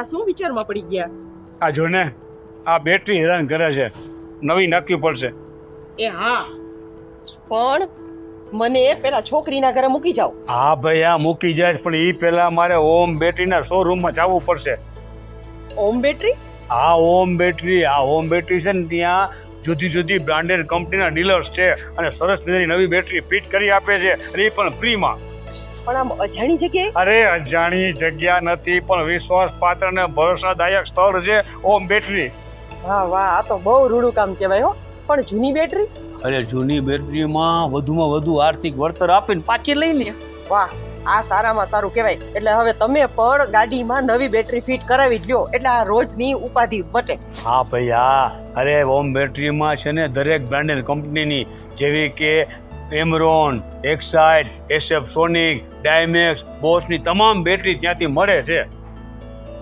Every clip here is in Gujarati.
આ શું વિચારમાં પડી ગયા? આ જો ને આ બેટરી હેરાન કરે છે, નવી નાખવી પડશે. એ હા, પણ મને પેલા છોકરીના ઘરે મૂકી જાઓ. હા ભાઈ, આ મૂકી જાય પણ એ પહેલા મારે ઓમ બેટરીના શોરૂમમાં જવું પડશે. ઓમ બેટરી? આ ઓમ બેટરી છે ને ત્યાં જુદી જુદી બ્રાન્ડેડ કંપનીના ડીલર્સ છે અને સરસ મજાની નવી બેટરી ફિટ કરી આપે છે અને એ પણ ફ્રીમાં. પણ આમ અજાણી જગ્યાએ? અરે અજાણી જગ્યા નથી પણ વિશ્વાસપાત્ર અને ભરોસાદાયક સ્થળ છે ઓમ બેટરી. વાહ વાહ, આ તો બહુ રૂડું કામ કહેવાય હો. પણ જૂની બેટરી? અરે જૂની બેટરીમાં વધુમાં વધુ આર્થિક વળતર આપીને પાછી લઈ લે. વાહ, આ સારામાં સારું કહેવાય. એટલે હવે તમે પણ ગાડીમાં નવી બેટરી ફિટ કરાવી જ લ્યો, એટલે આ રોજની ઉપાધિ મટે. હા ભાઈ હા, અરે ઓમ બેટરીમાં છે ને દરેક બ્રાન્ડેડ કંપનીની જેવી કે એમરોન, એક્સાઇડ, એસએફ સોનિક, ડાયમેક્સ, બોસની તમામ બેટરી ત્યાંથી મળે છે.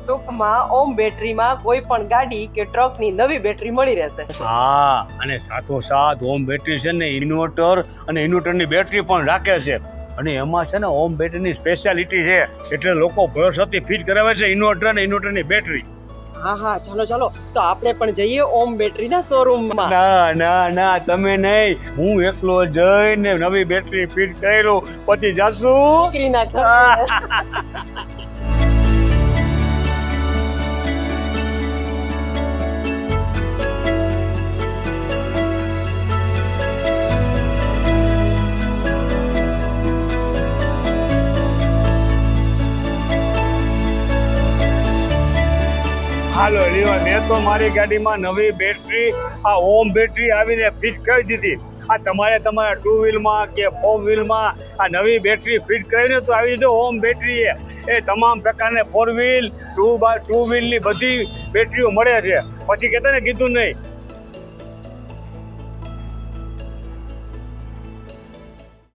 ટૂંકમાં ઓમ બેટરીમાં કોઈ પણ ગાડી કે ટ્રકની નવી બેટરી મળી રહેશે. હા, અને સાથોસાથ ઓમ બેટરી છે ને ઇન્વર્ટર અને ઇન્વર્ટરની બેટરી પણ રાખે છે. અને એમાં છે ને ઓમ બેટરીની સ્પેશિયાલિટી છે એટલે લોકો ભરોસાથી ફિટ કરાવે છે ઇન્વર્ટર અને ઇન્વર્ટરની બેટરી. હા હા, ચાલો ચાલો, તો આપણે પણ જઈએ ઓમ બેટરીના શોરૂમમાં. ના ના ના, તમે નહીં, હું એકલો જઈને નવી બેટરી ફિટ કરેલું પછી જાશું છોકરીના ઘરે. હાલો લ્યો, મેં તો મારી ગાડીમાં નવી બેટરી આ ઓમ બેટરી આવીને ફિટ કરી દીધી. આ તમારે તમારા ટુ વ્હીલમાં કે ફોર વ્હીલમાં આ નવી બેટરી ફિટ કરીને તો આવી જો ઓમ બેટરી એ તમામ પ્રકારની ફોર વ્હીલ ટુ વ્હીલની બધી બેટરીઓ મળે છે. પછી કહેતા ને કીધું નહીં